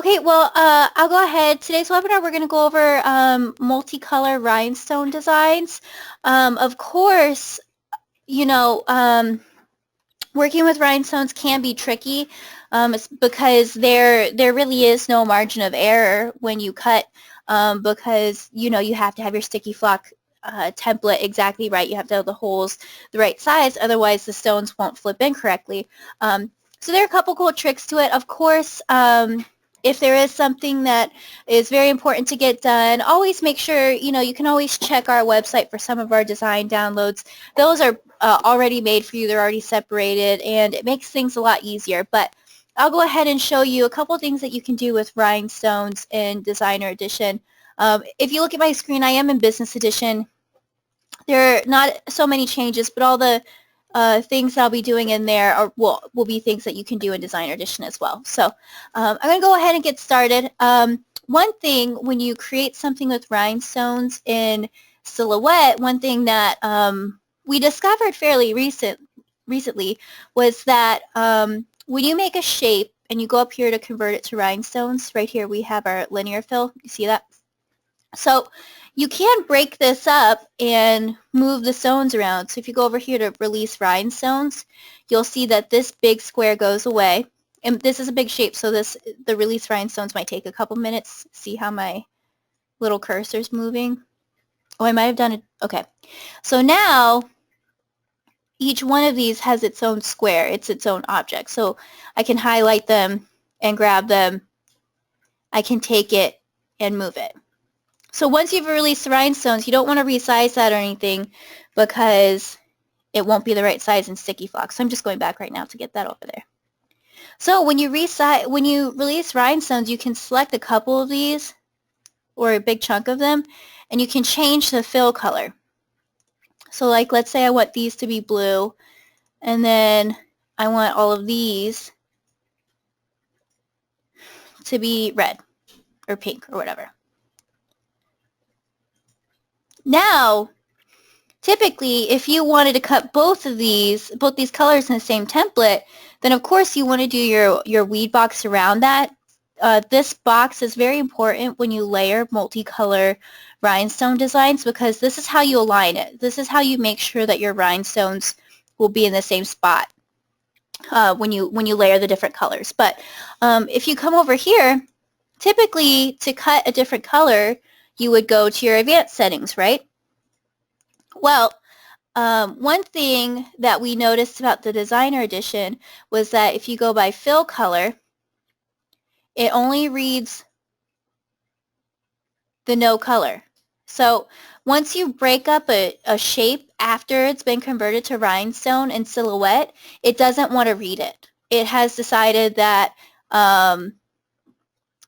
Okay, well, I'll go ahead. Today's webinar, we're going to go over multicolor rhinestone designs. Of course, you know, working with rhinestones can be tricky it's because there really is no margin of error when you cut because, you have to have your sticky flock template exactly right. You have to have the holes the right size, otherwise the stones won't flip in correctly. So there are a couple cool tricks to it. Of course, if there is something that is very important to get done, always make sure, you can always check our website for some of our design downloads. Those are already made for you. They're already separated, and it makes things a lot easier. But I'll go ahead and show you a couple things that you can do with rhinestones in Designer Edition. If you look at my screen, I am in Business Edition. There are not so many changes, but all the things I'll be doing in there will be things that you can do in Designer Edition as well. So I'm going to go ahead and get started. One thing when you create something with rhinestones in Silhouette, one thing that we discovered fairly recently was that when you make a shape and you go up here to convert it to rhinestones, right here we have our linear fill. You see that? So you can break this up and move the stones around. So if you go over here to release rhinestones, you'll see that this big square goes away. And this is a big shape, so the release rhinestones might take a couple minutes. See how my little cursor's moving? Oh, I might have done it. Okay. So now each one of these has its own square. It's its own object. So I can highlight them and grab them. I can take it and move it. So once you've released the rhinestones, you don't want to resize that or anything because it won't be the right size in sticky flock. So I'm just going back right now to get that over there. So when you release rhinestones, you can select a couple of these or a big chunk of them, and you can change the fill color. So like, let's say I want these to be blue, and then I want all of these to be red or pink or whatever. Now, typically, if you wanted to cut both these colors in the same template, then of course you want to do your weed box around that. This box is very important when you layer multicolor rhinestone designs because this is how you align it. This is how you make sure that your rhinestones will be in the same spot when you layer the different colors. But if you come over here, typically to cut a different color, you would go to your advanced settings, right? Well, one thing that we noticed about the Designer Edition was that if you go by fill color, it only reads the no color. So once you break up a shape after it's been converted to rhinestone and Silhouette, it doesn't want to read it. It has decided that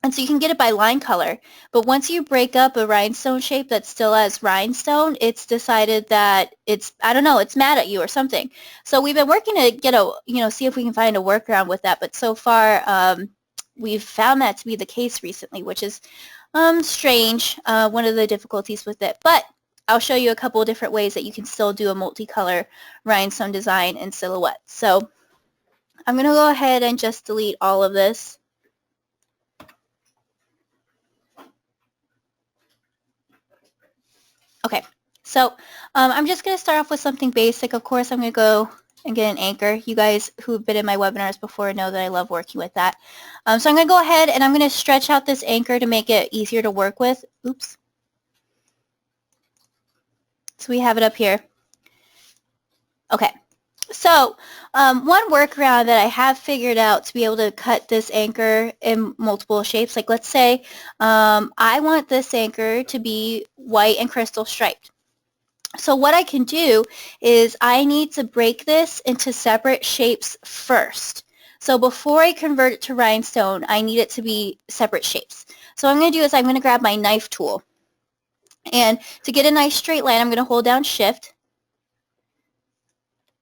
and so you can get it by line color. But once you break up a rhinestone shape that still has rhinestone, it's decided that it's mad at you or something. So we've been working to get see if we can find a workaround with that. But so far, we've found that to be the case recently, which is strange, one of the difficulties with it. But I'll show you a couple of different ways that you can still do a multicolor rhinestone design in Silhouette. So I'm going to go ahead and just delete all of this. Okay, so I'm just going to start off with something basic. Of course, I'm going to go and get an anchor. You guys who've been in my webinars before know that I love working with that. So I'm going to go ahead and I'm going to stretch out this anchor to make it easier to work with. Oops. So we have it up here. Okay. So one workaround that I have figured out to be able to cut this anchor in multiple shapes, like let's say I want this anchor to be white and crystal striped. So what I can do is I need to break this into separate shapes first. So before I convert it to rhinestone, I need it to be separate shapes. So what I'm going to do is I'm going to grab my knife tool. And to get a nice straight line, I'm going to hold down Shift.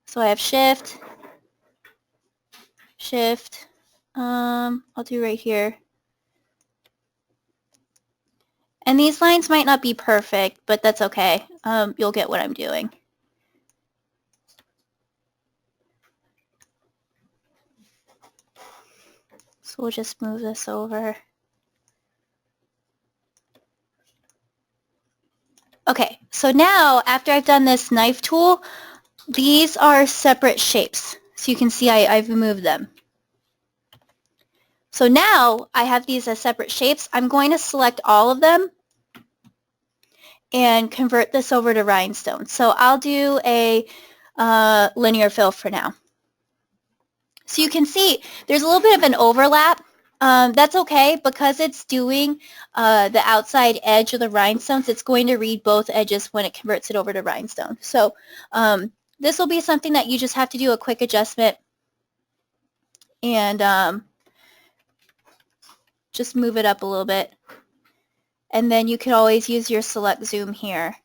So I have Shift, Shift, I'll do right here. And these lines might not be perfect, but that's okay. You'll get what I'm doing. So we'll just move this over. Okay, so now after I've done this knife tool, these are separate shapes. So you can see I've removed them. So now I have these as separate shapes. I'm going to select all of them and convert this over to rhinestone. So I'll do a linear fill for now. So you can see there's a little bit of an overlap. That's okay because it's doing the outside edge of the rhinestones. It's going to read both edges when it converts it over to rhinestone. So this will be something that you just have to do a quick adjustment and just move it up a little bit. And then you can always use your select zoom here.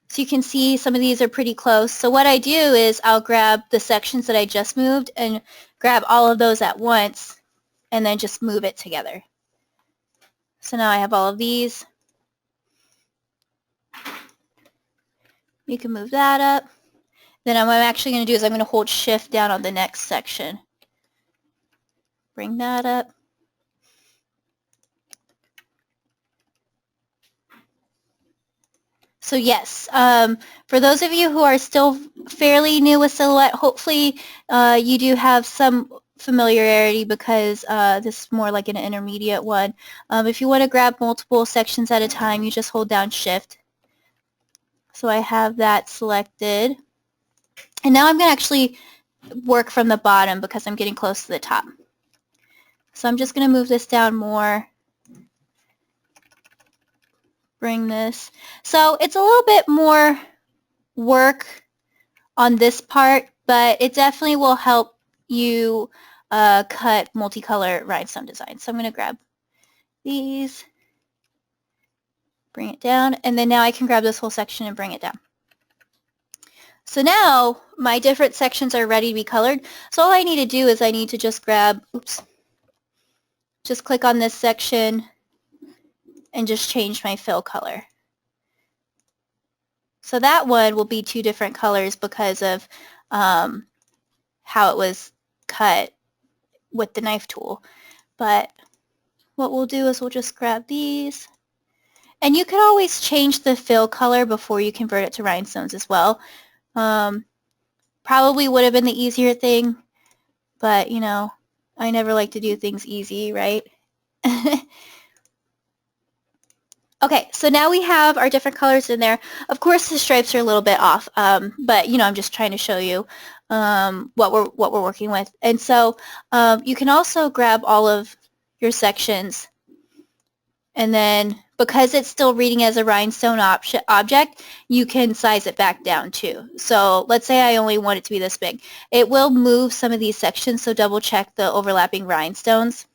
So you can see some of these are pretty close. So what I do is I'll grab the sections that I just moved and grab all of those at once and then just move it together. So now I have all of these. You can move that up. Then what I'm actually going to do is I'm going to hold shift down on the next section. Bring that up. So yes, for those of you who are still fairly new with Silhouette, hopefully you do have some familiarity because this is more like an intermediate one. If you want to grab multiple sections at a time, you just hold down shift. So I have that selected. And now I'm going to actually work from the bottom because I'm getting close to the top. So I'm just going to move this down more. Bring this. So it's a little bit more work on this part, but it definitely will help you cut multicolor rhinestone designs. So I'm going to grab these, bring it down, and then now I can grab this whole section and bring it down. So now my different sections are ready to be colored. So all I need to do is I need to just grab, just click on this section and just change my fill color. So that one will be two different colors because of how it was cut with the knife tool. But what we'll do is we'll just grab these. And you could always change the fill color before you convert it to rhinestones as well. Probably would have been the easier thing, but you know, I never like to do things easy, right? Okay, so now we have our different colors in there. Of course, the stripes are a little bit off, but you know, I'm just trying to show you what we're working with. And so you can also grab all of your sections, and then because it's still reading as a rhinestone object, you can size it back down too. So let's say I only want it to be this big. It will move some of these sections, so double check the overlapping rhinestones.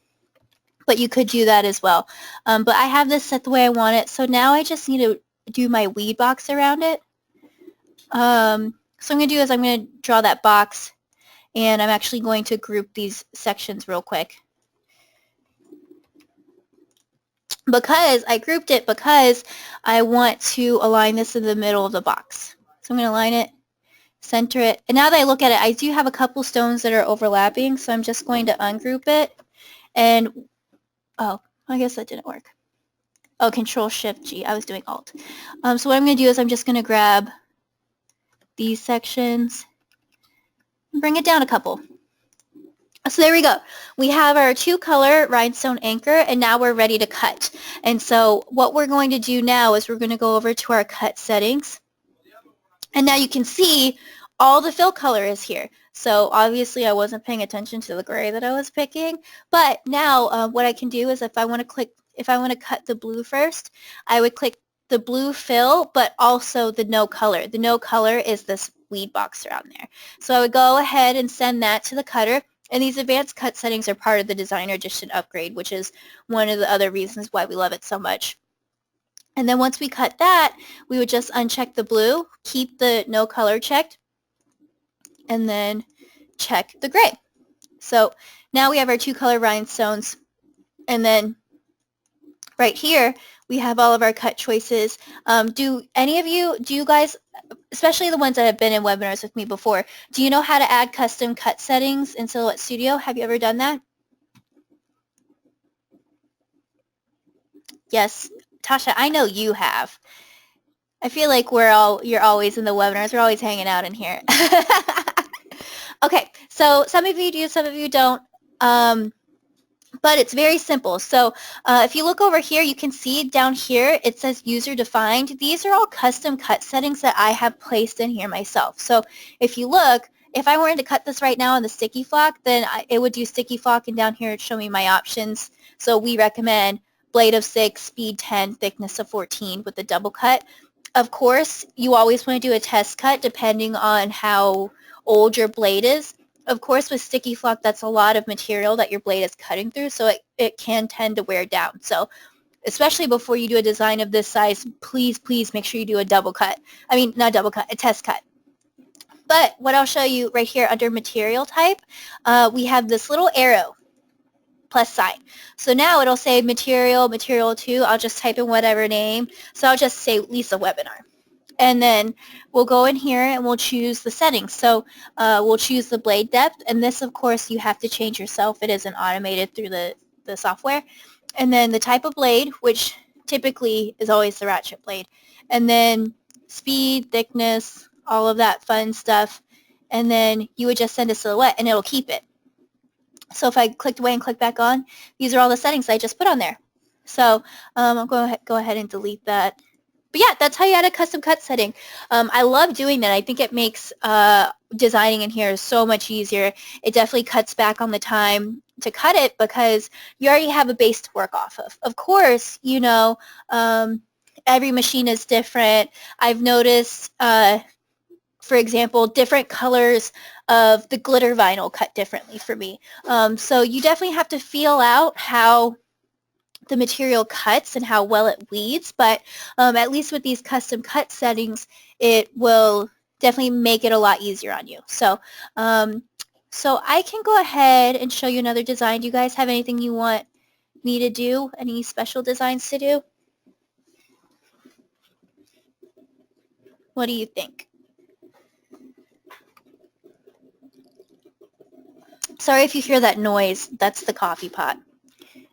But you could do that as well. But I have this set the way I want it, so now I just need to do my weed box around it. So what I'm going to do is I'm going to draw that box, and I'm actually going to group these sections real quick. Because I grouped it because I want to align this in the middle of the box. So I'm going to align it, center it, and now that I look at it, I do have a couple stones that are overlapping, so I'm just going to ungroup it. And oh, I guess that didn't work. Oh, Control-Shift-G. I was doing Alt. So what I'm going to do is I'm just going to grab these sections and bring it down a couple. So there we go. We have our two-color rhinestone anchor, and now we're ready to cut. And so what we're going to do now is we're going to go over to our cut settings. And now you can see all the fill color is here. So obviously I wasn't paying attention to the gray that I was picking, but now what I can do is if I want to cut the blue first, I would click the blue fill, but also the no color. The no color is this weed box around there. So I would go ahead and send that to the cutter, and these advanced cut settings are part of the Designer Edition upgrade, which is one of the other reasons why we love it so much. And then once we cut that, we would just uncheck the blue, keep the no color checked, and then check the gray. So now we have our two-color rhinestones, and then right here we have all of our cut choices. Do you guys, especially the ones that have been in webinars with me before, do you know how to add custom cut settings in Silhouette Studio? Have you ever done that? Yes, Tasha, I know you have. I feel like you're always in the webinars. We're always hanging out in here. Okay, so some of you do, some of you don't. But it's very simple. So if you look over here, you can see down here it says user defined. These are all custom cut settings that I have placed in here myself. So if you look, if I wanted to cut this right now on the sticky flock, then it would do sticky flock, and down here it'd show me my options. So we recommend blade of 6, speed 10, thickness of 14 with the double cut. Of course, you always want to do a test cut depending on how old your blade is. Of course, with sticky flock, that's a lot of material that your blade is cutting through, so it can tend to wear down. So especially before you do a design of this size, please make sure you do a double cut. I mean, not double cut, a test cut. But what I'll show you right here under material type, we have this little arrow plus sign. So now it'll say material 2. I'll just type in whatever name. So I'll just say Lisa Webinar. And then we'll go in here and we'll choose the settings. So we'll choose the blade depth. And this, of course, you have to change yourself. It isn't automated through the software. And then the type of blade, which typically is always the ratchet blade. And then speed, thickness, all of that fun stuff. And then you would just send a silhouette and it'll keep it. So if I clicked away and click back on, these are all the settings I just put on there. So I'll go ahead and delete that. But yeah, that's how you add a custom cut setting. I love doing that. I think it makes designing in here so much easier. It definitely cuts back on the time to cut it because you already have a base to work off of. Of course, you know, every machine is different. I've noticed, for example, different colors of the glitter vinyl cut differently for me. So you definitely have to feel out how the material cuts and how well it bleeds, but at least with these custom cut settings, it will definitely make it a lot easier on you. So, so I can go ahead and show you another design. Do you guys have anything you want me to do? Any special designs to do? What do you think? Sorry if you hear that noise. That's the coffee pot.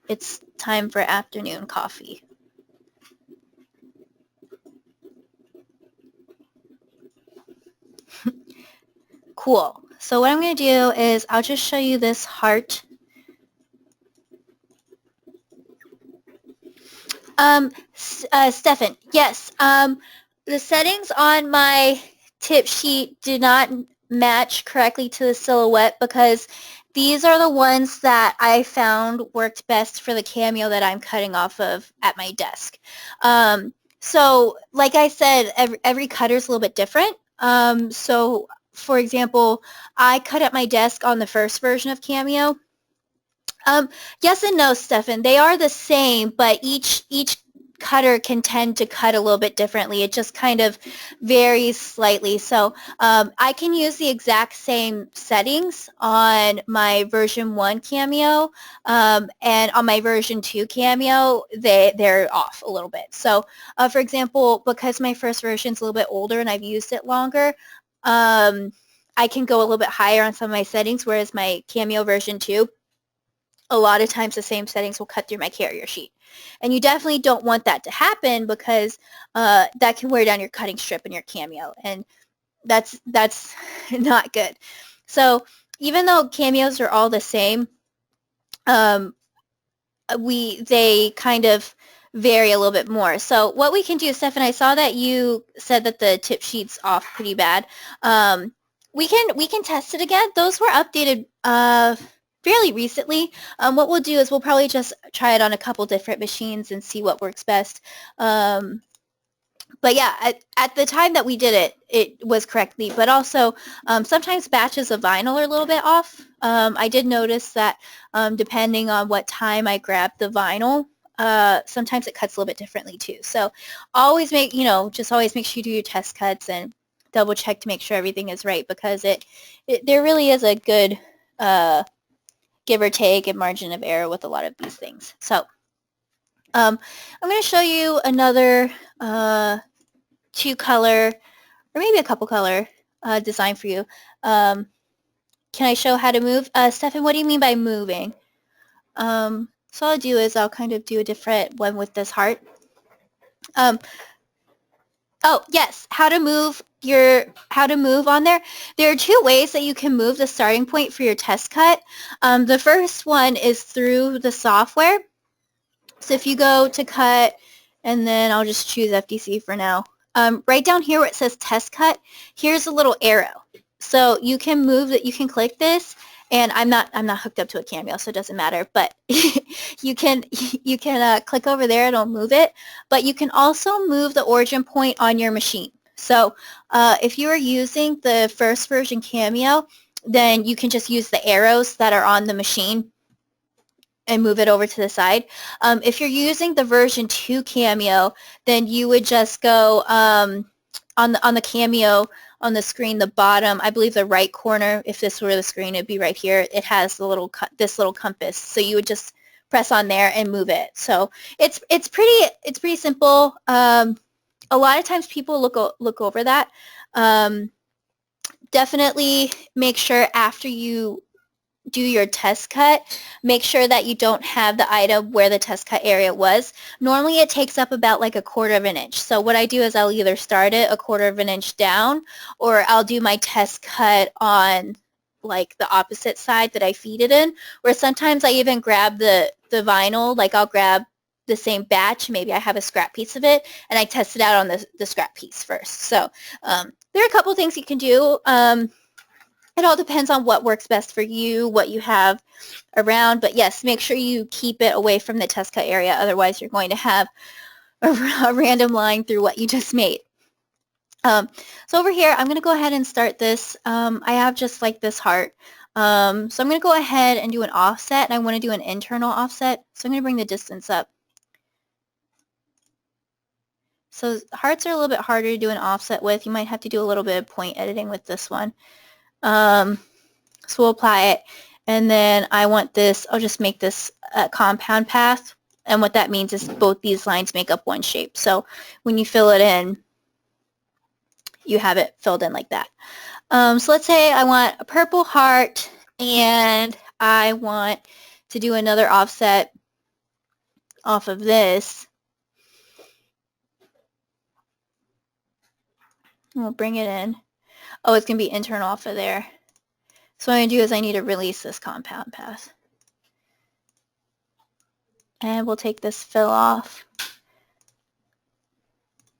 It's time for afternoon coffee. Cool. So what I'm going to do is I'll just show you this heart. Stefan, yes. The settings on my tip sheet do not match correctly to the silhouette because these are the ones that I found worked best for the cameo that I'm cutting off of at my desk. So like I said, every cutter is a little bit different. So for example, I cut at my desk on the first version of Cameo. Yes and no, Stefan. They are the same, but each cutter can tend to cut a little bit differently. It just kind of varies slightly. So I can use the exact same settings on my version 1 Cameo, and on my version 2 Cameo, they're off a little bit. So for example, because my first version is a little bit older and I've used it longer, I can go a little bit higher on some of my settings, whereas my Cameo version 2, a lot of times the same settings will cut through my carrier sheet. And you definitely don't want that to happen because that can wear down your cutting strip in your Cameo, and that's not good. So even though Cameos are all the same, they kind of vary a little bit more. So what we can do, Stephan, I saw that you said that the tip sheet's off pretty bad. We can test it again. Those were updated fairly recently. What we'll do is we'll probably just try it on a couple different machines and see what works best. But yeah, at the time that we did it, it was correctly. But also, sometimes batches of vinyl are a little bit off. I did notice that depending on what time I grabbed the vinyl, sometimes it cuts a little bit differently too. So always just always make sure you do your test cuts and double check to make sure everything is right, because there really is a good give or take and margin of error with a lot of these things. So I'm going to show you another 2-color or maybe a couple color design for you. Can I show how to move? Stefan, what do you mean by moving? So I'll do is I'll kind of do a different one with this heart. Oh, yes, how to move on there. There are two ways that you can move the starting point for your test cut. The first one is through the software. So if you go to cut, and then I'll just choose FDC for now. Right down here where it says test cut, here's a little arrow. So you can move that. You can click this, and I'm not hooked up to a Cameo, so it doesn't matter. But you can click over there. It'll move it. But you can also move the origin point on your machine. So if you are using the first version Cameo, then you can just use the arrows that are on the machine and move it over to the side. If you're using the version 2 Cameo, then you would just go on the Cameo on the screen, the bottom, I believe the right corner, if this were the screen, it'd be right here. It has the little this little compass. So you would just press on there and move it. So it's pretty simple. A lot of times people look over that. Definitely make sure after you do your test cut, make sure that you don't have the item where the test cut area was. Normally it takes up about like 1/4 of an inch. So what I do is I'll either start it 1/4 of an inch down, or I'll do my test cut on like the opposite side that I feed it in, where sometimes I even grab the vinyl, like I'll grab the same batch, maybe I have a scrap piece of it, and I test it out on the scrap piece first. So there are a couple things you can do. It all depends on what works best for you, what you have around. But yes, make sure you keep it away from the test cut area. Otherwise, you're going to have a random line through what you just made. So over here, I'm going to go ahead and start this. I have just like this heart. So I'm going to go ahead and do an offset, and I want to do an internal offset. So I'm going to bring the distance up. So hearts are a little bit harder to do an offset with. You might have to do a little bit of point editing with this one. So we'll apply it, and then I want this, I'll just make this a compound path, and what that means is both these lines make up one shape. So when you fill it in, you have it filled in like that. So let's say I want a purple heart, and I want to do another offset off of this. We'll bring it in. Oh, it's going to be internal off of there. So what I'm going to do is I need to release this compound path. And we'll take this fill off.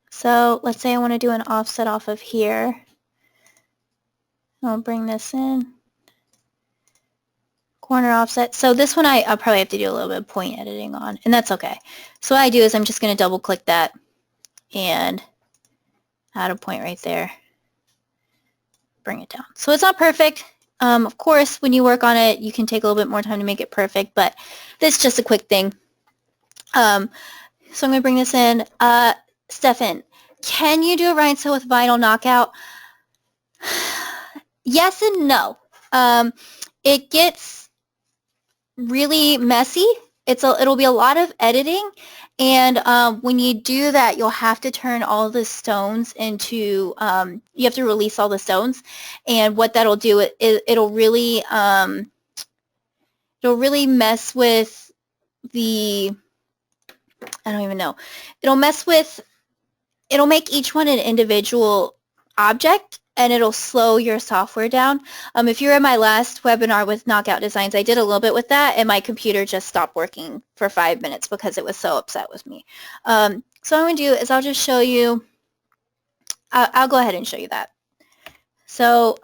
So let's say I want to do an offset off of here. I'll bring this in. Corner offset. So this one I'll probably have to do a little bit of point editing on, and that's okay. So what I do is I'm just going to double click that and add a point right there. Bring it down. So it's not perfect. Of course, when you work on it, you can take a little bit more time to make it perfect, but this is just a quick thing. So I'm going to bring this in. Stefan, can you do a rhinestone with vinyl knockout? Yes and no. It gets really messy. It'll be a lot of editing, and when you do that, you'll have to turn all the stones into. You have to release all the stones, and what that'll do is it'll really mess with the. I don't even know. It'll make each one an individual object, and it'll slow your software down. If you were in my last webinar with Knockout Designs, I did a little bit with that, and my computer just stopped working for 5 minutes because it was so upset with me. So what I'm going to do is I'll just show you. I'll go ahead and show you that. So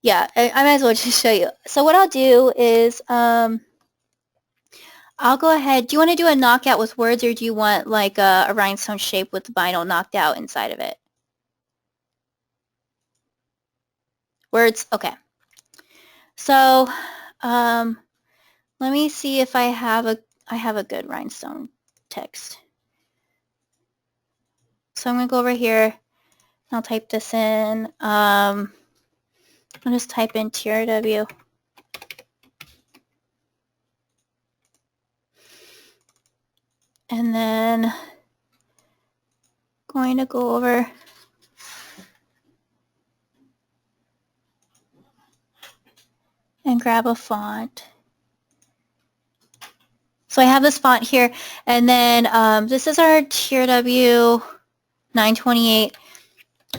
yeah, I might as well just show you. So what I'll do is I'll go ahead. Do you want to do a knockout with words, or do you want like a rhinestone shape with the vinyl knocked out inside of it? Words? Okay. So let me see if I have a good rhinestone text. So I'm going to go over here. I'll type this in. I'll just type in TRW. And then going to go over and grab a font. So I have this font here, and then this is our TRW 928.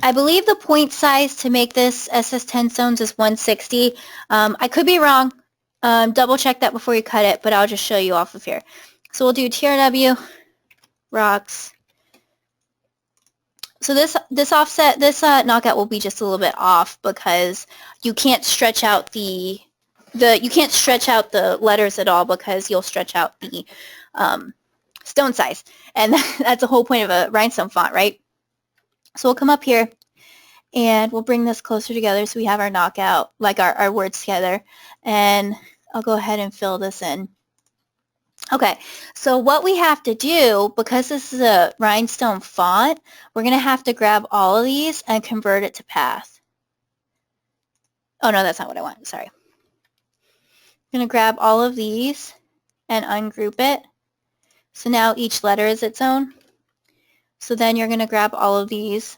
I believe the point size to make this SS10 stones is 160. I could be wrong. Double check that before you cut it, but I'll just show you off of here. So we'll do TRW rocks. So this offset, this knockout will be just a little bit off because you can't stretch out the letters at all because you'll stretch out the stone size, and that's the whole point of a rhinestone font, right? So we'll come up here and we'll bring this closer together so we have our knockout, like our words together, and I'll go ahead and fill this in. Okay, so what we have to do, because this is a rhinestone font, we're going to have to grab all of these and convert it to path. Oh no, that's not what I want, sorry. I'm going to grab all of these and ungroup it. So now each letter is its own. So then you're going to grab all of these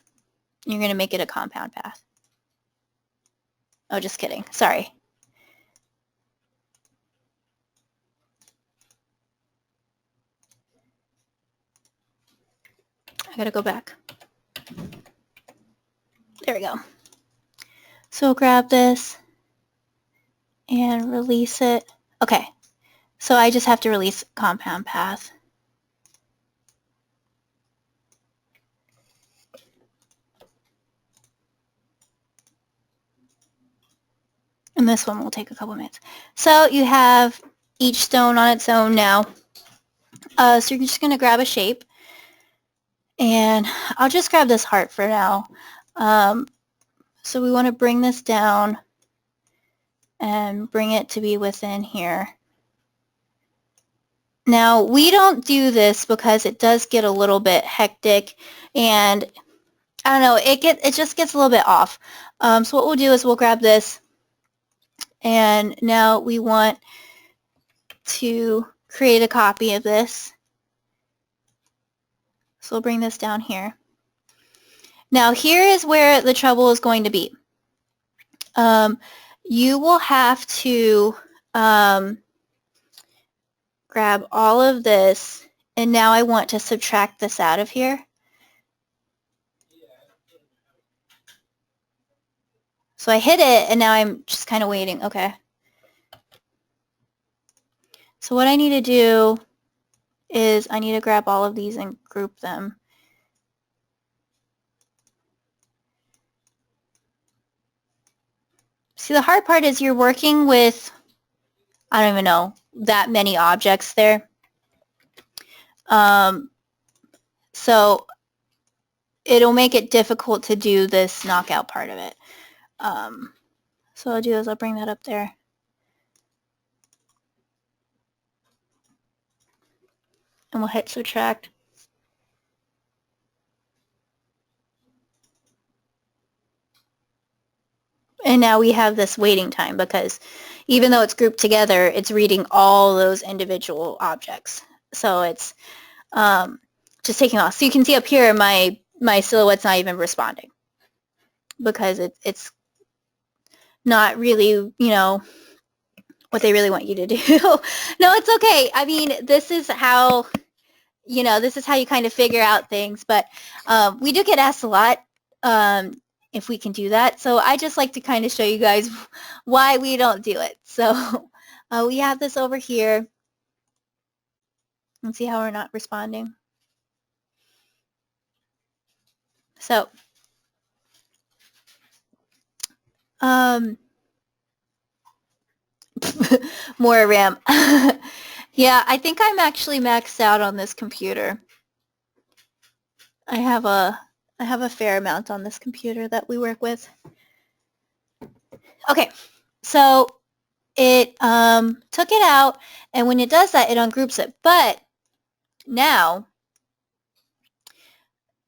and you're going to make it a compound path. Oh, just kidding, sorry. I gotta go back. There we go. So grab this and release it. Okay, so I just have to release compound path. And this one will take a couple minutes. So you have each stone on its own now. So you're just gonna grab a shape. And I'll just grab this heart for now. So we want to bring this down and bring it to be within here. Now we don't do this because it does get a little bit hectic, and I don't know, it just gets a little bit off. So what we'll do is we'll grab this, and now we want to create a copy of this. So we'll bring this down here. Now here is where the trouble is going to be. You will have to grab all of this, and now I want to subtract this out of here. So I hit it, and now I'm just kind of waiting. Okay. So what I need to do is I need to grab all of these and group them. See, the hard part is you're working with, I don't even know, that many objects there. So it'll make it difficult to do this knockout part of it. So what I'll do is I'll bring that up there. And we'll hit subtract. And now we have this waiting time because even though it's grouped together, it's reading all those individual objects. So it's just taking off. So you can see up here my silhouette's not even responding because it's not really, you know, what they really want you to do. No, it's okay. I mean, this is how, you know, this is how you kind of figure out things. But we do get asked a lot if we can do that. So I just like to kind of show you guys why we don't do it. So we have this over here. Let's see how we're not responding. So more RAM. Yeah, I think I'm actually maxed out on this computer. I have a fair amount on this computer that we work with. Okay, so it took it out, and when it does that, it ungroups it. But now,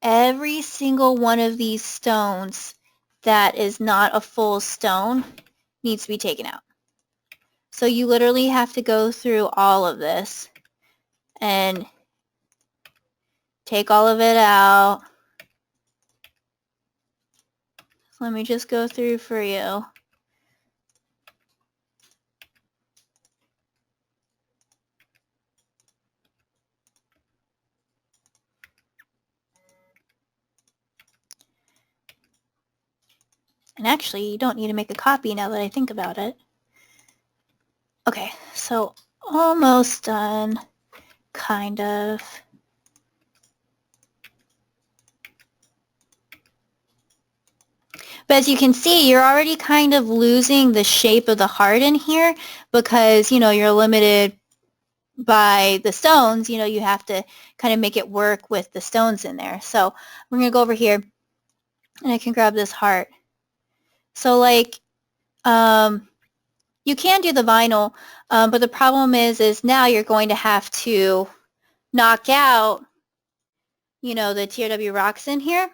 every single one of these stones that is not a full stone needs to be taken out. So you literally have to go through all of this and take all of it out. So let me just go through for you. And actually, you don't need to make a copy now that I think about it. Okay, so almost done, kind of. But as you can see, you're already kind of losing the shape of the heart in here because, you know, you're limited by the stones. You know, you have to kind of make it work with the stones in there. So we're going to go over here and I can grab this heart. So like, you can do the vinyl, but the problem is now you're going to have to knock out, you know, the TRW rocks in here.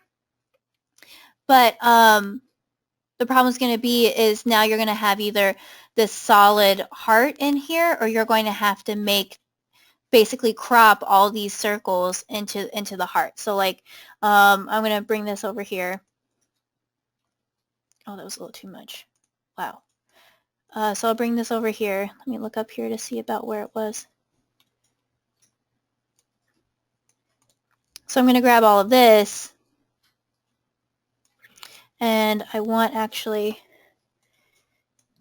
But the problem is going to be is now you're going to have either this solid heart in here, or you're going to have to make basically crop all these circles into the heart. So like, I'm going to bring this over here. Oh, that was a little too much. Wow. So I'll bring this over here. Let me look up here to see about where it was. So I'm going to grab all of this, and I want actually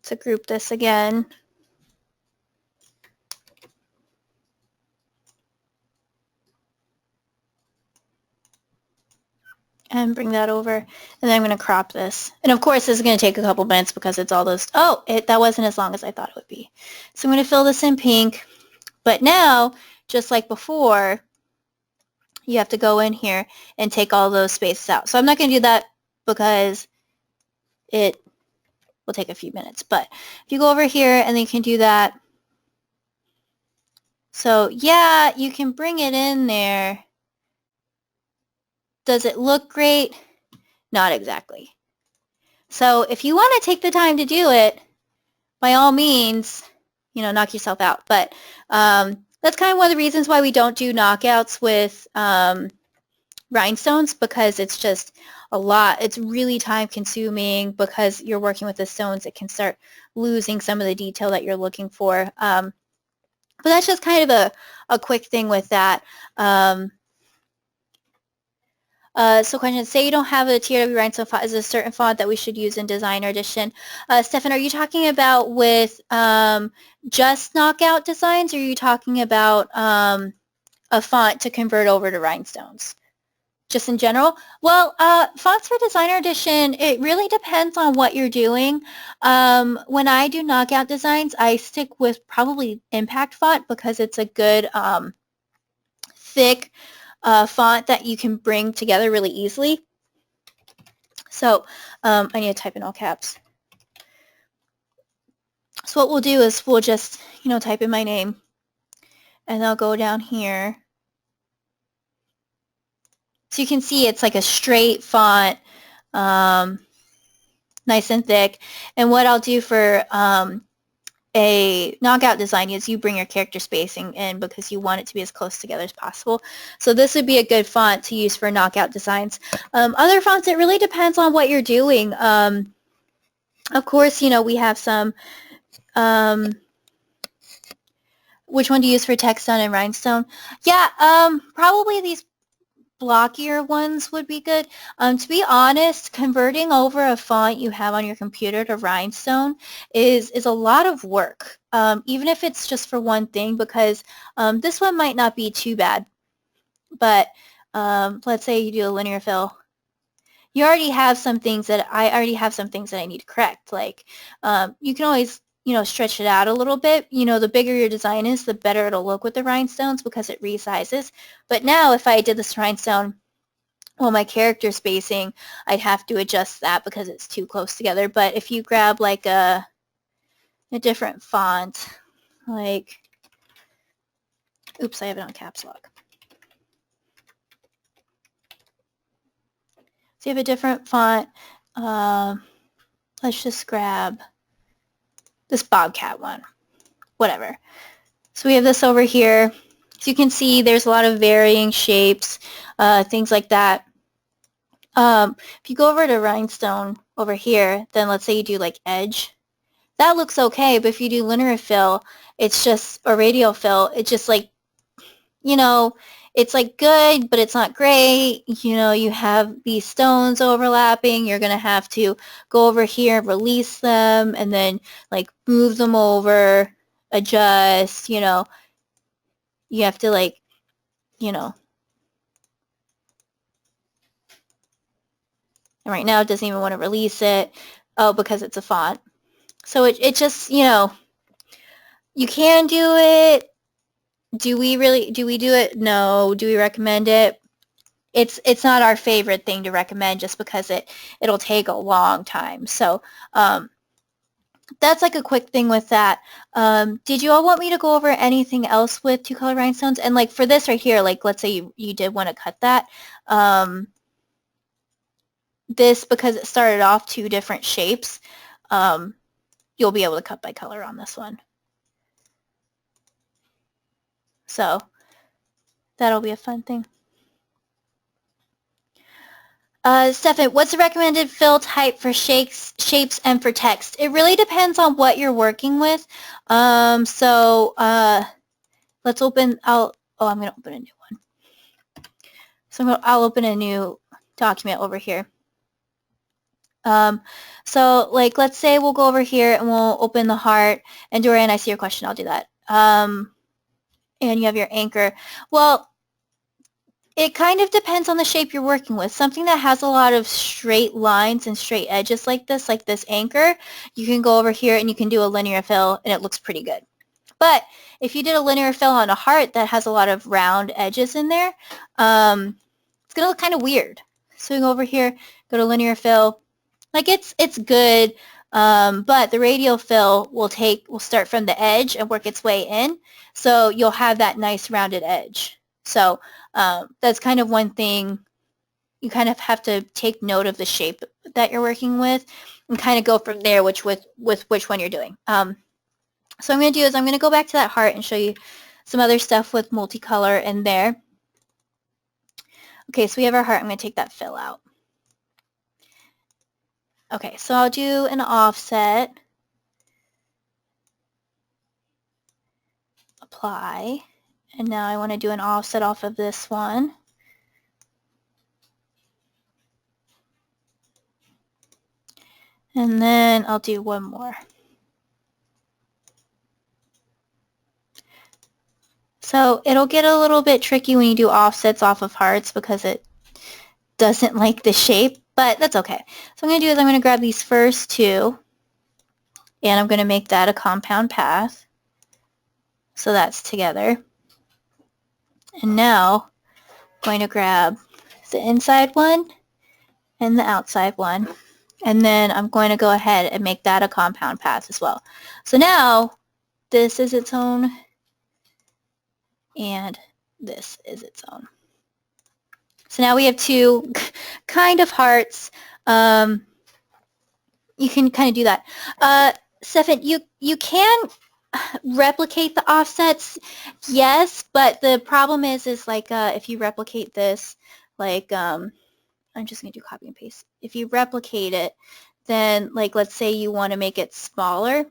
to group this again. And bring that over, and then I'm going to crop this. And of course, this is going to take a couple minutes because it's all those, oh, that wasn't as long as I thought it would be. So I'm going to fill this in pink, but now, just like before, you have to go in here and take all those spaces out. So I'm not going to do that because it will take a few minutes, but if you go over here and then you can do that. So yeah, you can bring it in there. Does it look great? Not exactly. So if you want to take the time to do it, by all means, you know, knock yourself out. But that's kind of one of the reasons why we don't do knockouts with rhinestones, because it's just a lot. It's really time consuming because you're working with the stones. It can start losing some of the detail that you're looking for. But that's just kind of a quick thing with that. So question, say you don't have a TRW Rhinestone font, is there a certain font that we should use in Designer Edition? Stefan, are you talking about with just knockout designs, or are you talking about a font to convert over to rhinestones? Just in general? Well, fonts for Designer Edition, it really depends on what you're doing. When I do knockout designs, I stick with probably Impact Font because it's a good thick font that you can bring together really easily. So I need to type in all caps. So what we'll do is we'll just, you know, type in my name, and I'll go down here. So you can see it's like a straight font, nice and thick. And what I'll do for a knockout design is you bring your character spacing in because you want it to be as close together as possible. So this would be a good font to use for knockout designs. Other fonts, it really depends on what you're doing. Of course, you know, we have some, which one to use for Textone and Rhinestone? Yeah, probably these blockier ones would be good. To be honest, converting over a font you have on your computer to Rhinestone is a lot of work, even if it's just for one thing, because this one might not be too bad. But let's say you do a linear fill. You already have some things that I need to correct. Like you can always, you know, stretch it out a little bit. You know, the bigger your design is, the better it'll look with the rhinestones because it resizes. But now if I did this rhinestone, well, my character spacing, I'd have to adjust that because it's too close together. But if you grab like a different font, like, oops, I have it on caps lock. So you have a different font. Let's just grab this Bobcat one, whatever. So we have this over here. So you can see there's a lot of varying shapes, things like that. If you go over to Rhinestone over here, then let's say you do like edge. That looks okay, but if you do linear fill, it's just, or radial fill, it's just like, you know, it's like good, but it's not great. You know, you have these stones overlapping. You're going to have to go over here, release them, and then like move them over, adjust, you know. You have to like, you know. And right now it doesn't even want to release it. Oh, because it's a font. So it just, you know, you can do it. Do we do it? No. Do we recommend it? It's not our favorite thing to recommend just because it'll take a long time. So that's like a quick thing with that. Did you all want me to go over anything else with two-color rhinestones? And like for this right here, like let's say you did want to cut that. This, because it started off two different shapes, you'll be able to cut by color on this one. So that'll be a fun thing. Stefan, what's the recommended fill type for shapes and for text? It really depends on what you're working with. Let's open, I'm going to open a new one. So I'll open a new document over here. So like, let's say we'll go over here and we'll open the heart. And Dorian, I see your question. I'll do that. And you have your anchor. Well, it kind of depends on the shape you're working with. Something that has a lot of straight lines and straight edges like this anchor, you can go over here and you can do a linear fill and it looks pretty good. But if you did a linear fill on a heart that has a lot of round edges in there, it's going to look kind of weird. So we go over here, go to linear fill. Like it's good, but the radial fill will start from the edge and work its way in. So you'll have that nice rounded edge. So that's kind of one thing. You kind of have to take note of the shape that you're working with and kind of go from there with which one you're doing. So what I'm going to do is I'm going to go back to that heart and show you some other stuff with multicolor in there. Okay, so we have our heart. I'm going to take that fill out. Okay, so I'll do an offset. Apply. And now I want to do an offset off of this one. And then I'll do one more. So it'll get a little bit tricky when you do offsets off of hearts because it doesn't like the shape, but that's okay. So what I'm going to do is I'm going to grab these first two and I'm going to make that a compound path. So that's together. And now I'm going to grab the inside one and the outside one. And then I'm going to go ahead and make that a compound path as well. So now this is its own and this is its own. So now we have two kind of hearts. You can kind of do that. Stefan, you can replicate the offsets, yes, but the problem is like if you replicate this, like I'm just going to do copy and paste. If you replicate it, then like let's say you want to make it smaller.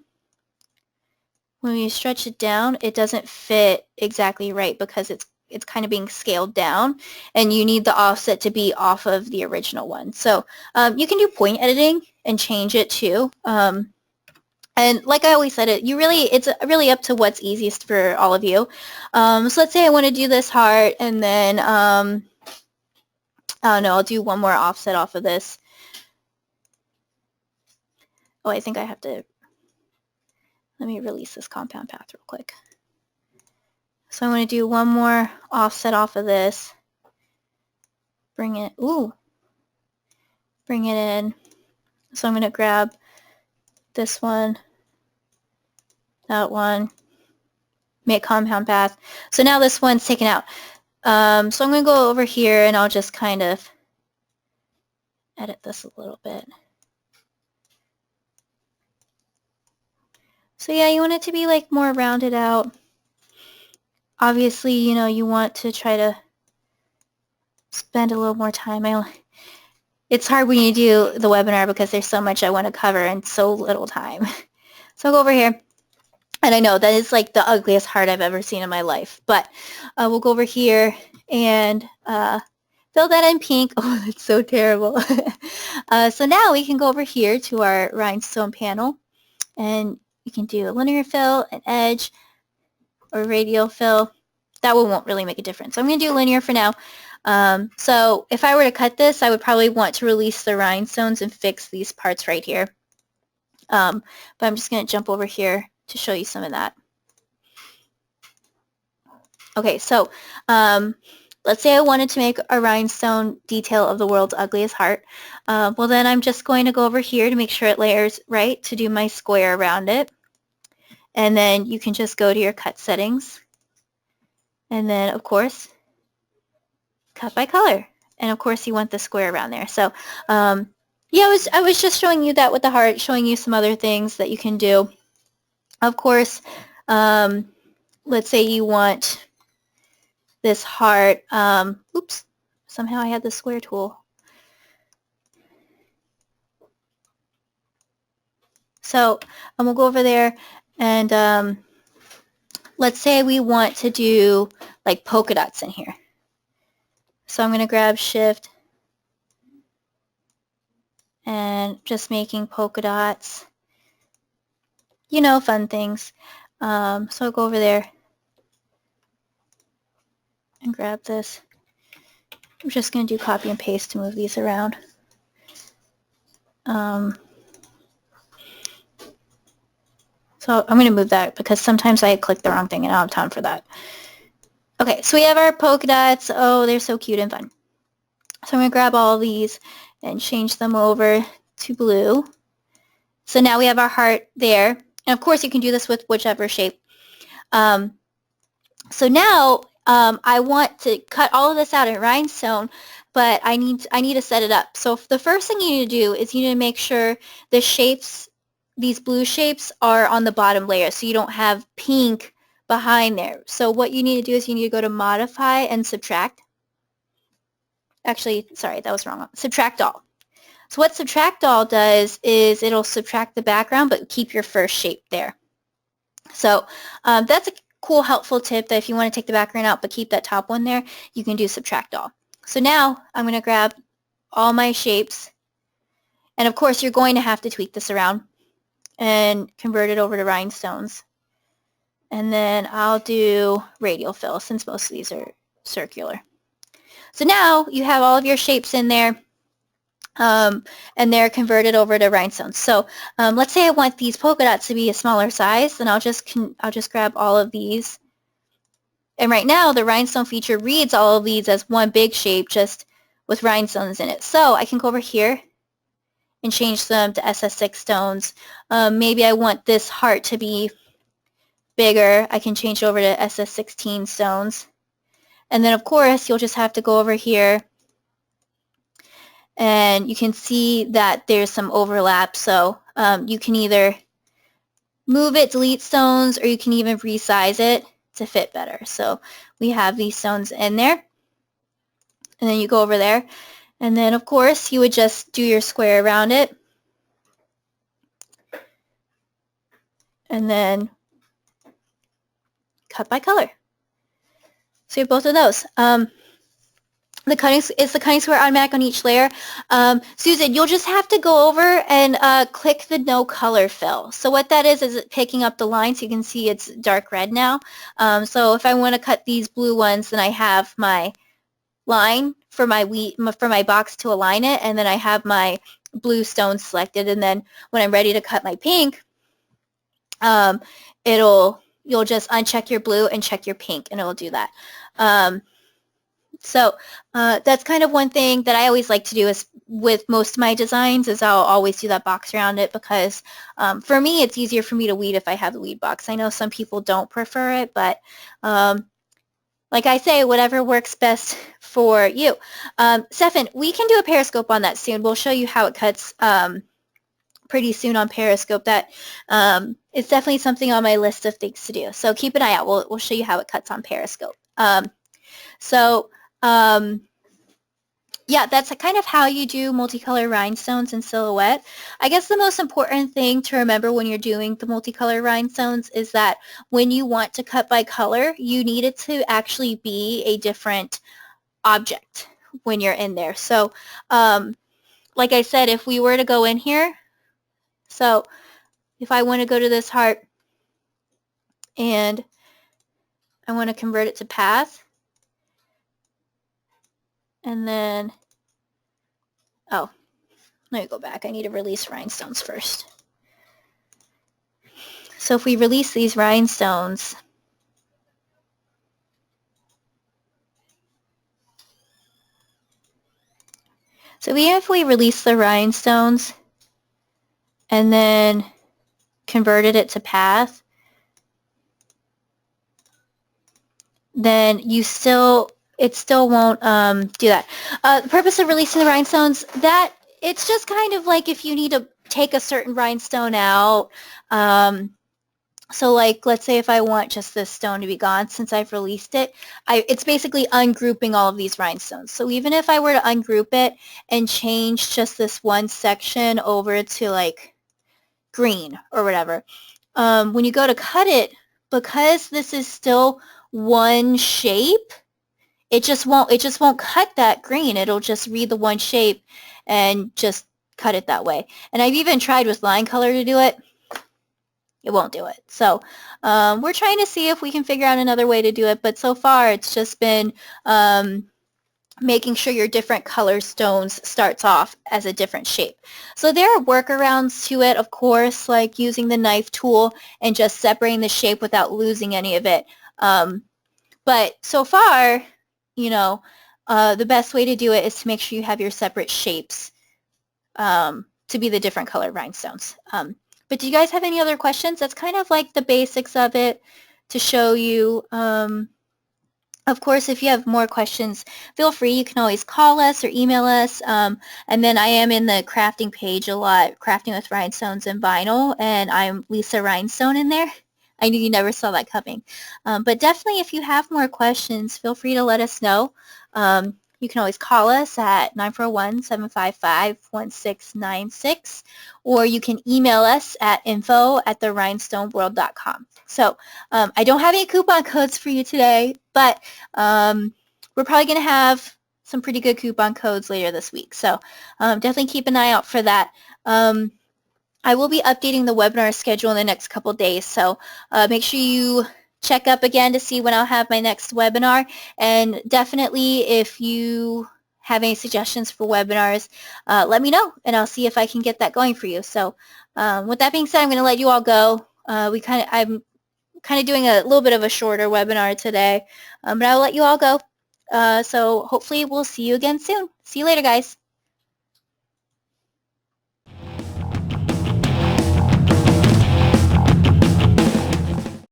When you stretch it down, it doesn't fit exactly right because it's kind of being scaled down, and you need the offset to be off of the original one. So you can do point editing and change it too. And like I always said, it's really up to what's easiest for all of you. So let's say I want to do this heart, and then I don't know, I'll do one more offset off of this. Oh, I think I have to. Let me release this compound path real quick. So I'm going to do one more offset off of this. Bring it in. So I'm going to grab this one, that one, make compound path. So now this one's taken out. So I'm going to go over here and I'll just kind of edit this a little bit. So yeah, you want it to be like more rounded out. Obviously, you know, you want to try to spend a little more time. It's hard when you do the webinar because there's so much I want to cover in so little time. So I'll go over here. And I know that is like the ugliest heart I've ever seen in my life. But we'll go over here and fill that in pink. Oh, that's so terrible. So now we can go over here to our rhinestone panel, and you can do a linear fill, an edge, or radial fill. That one won't really make a difference. So I'm going to do linear for now. So if I were to cut this, I would probably want to release the rhinestones and fix these parts right here. But I'm just going to jump over here to show you some of that. Okay, so let's say I wanted to make a rhinestone detail of the world's ugliest heart. Well, then I'm just going to go over here to make sure it layers right to do my square around it. And then you can just go to your cut settings. And then, of course, cut by color. And, of course, you want the square around there. So, yeah, I was just showing you that with the heart, showing you some other things that you can do. Of course, let's say you want this heart. Oops, somehow I had the square tool. So we'll go over there, and let's say we want to do like polka dots in here. So I'm going to grab Shift and just making polka dots. You know, fun things. So I'll go over there and grab this. I'm just going to do copy and paste to move these around. So I'm going to move that because sometimes I click the wrong thing and I don't have time for that. Okay, so we have our polka dots. Oh, they're so cute and fun. So I'm going to grab all of these and change them over to blue. So now we have our heart there. And of course you can do this with whichever shape. So now I want to cut all of this out in rhinestone, but I need to set it up. So the first thing you need to do is you need to make sure the shapes, these blue shapes, are on the bottom layer so you don't have pink behind there. So what you need to do is you need to go to Modify and Subtract. Actually, sorry, that was wrong. Subtract All. So what Subtract All does is it'll subtract the background but keep your first shape there. So that's a cool, helpful tip that if you want to take the background out but keep that top one there, you can do Subtract All. So now I'm going to grab all my shapes, and of course you're going to have to tweak this around and convert it over to rhinestones. And then I'll do radial fill since most of these are circular. So now you have all of your shapes in there, and they're converted over to rhinestones. So let's say I want these polka dots to be a smaller size, then I'll just grab all of these. And right now the rhinestone feature reads all of these as one big shape just with rhinestones in it. So I can go over here and change them to SS6 stones. Maybe I want this heart to be bigger. I can change over to SS16 stones. And then of course you'll just have to go over here and you can see that there's some overlap. So you can either move it, delete stones, or you can even resize it to fit better. So we have these stones in there. And then you go over there. And then of course you would just do your square around it. And then cut by color. So you have both of those. The cutting square automatic on each layer. Susan, you'll just have to go over and click the no color fill. So what that is it picking up the line, so you can see it's dark red now. So if I want to cut these blue ones, then I have my line for my box to align it, and then I have my blue stone selected, and then when I'm ready to cut my pink, you'll just uncheck your blue and check your pink, and it'll do that. So that's kind of one thing that I always like to do is with most of my designs is I'll always do that box around it because for me it's easier for me to weed if I have the weed box. I know some people don't prefer it, but like I say, whatever works best for you. Stefan, we can do a periscope on that soon. We'll show you how it cuts pretty soon on periscope. That it's definitely something on my list of things to do. So keep an eye out. We'll show you how it cuts on periscope. Yeah, that's kind of how you do multicolor rhinestones and silhouette. I guess the most important thing to remember when you're doing the multicolor rhinestones is that when you want to cut by color, you need it to actually be a different object when you're in there. So like I said, if we were to go in here, so if I want to go to this heart and I want to convert it to path, and then, oh, let me go back. I need to release rhinestones first. So if we release these rhinestones, so even if we release the rhinestones and then converted it to path, then it still won't do that. The purpose of releasing the rhinestones, that it's just kind of like if you need to take a certain rhinestone out. So like, let's say if I want just this stone to be gone, since I've released it, it's basically ungrouping all of these rhinestones. So even if I were to ungroup it and change just this one section over to like green or whatever, when you go to cut it, because this is still one shape, it just won't cut that green. It'll just read the one shape and just cut it that way. And I've even tried with line color to do it. It won't do it. So we're trying to see if we can figure out another way to do it, but so far it's just been making sure your different color stones starts off as a different shape. So there are workarounds to it, of course, like using the knife tool and just separating the shape without losing any of it. But so far, you know, the best way to do it is to make sure you have your separate shapes to be the different colored rhinestones. But do you guys have any other questions? That's kind of like the basics of it to show you. Of course, if you have more questions, feel free. You can always call us or email us. And then I am in the crafting page a lot, Crafting with Rhinestones and Vinyl, and I'm Lisa Rhinestone in there. I knew you never saw that coming. But definitely, if you have more questions, feel free to let us know. You can always call us at 941-755-1696, or you can email us at info@therhinestoneworld.com. So I don't have any coupon codes for you today, but we're probably going to have some pretty good coupon codes later this week. So definitely keep an eye out for that. I will be updating the webinar schedule in the next couple days, so make sure you check up again to see when I'll have my next webinar. And definitely, if you have any suggestions for webinars, let me know, and I'll see if I can get that going for you. So with that being said, I'm going to let you all go. I'm kind of doing a little bit of a shorter webinar today, but I'll let you all go. So hopefully we'll see you again soon. See you later, guys.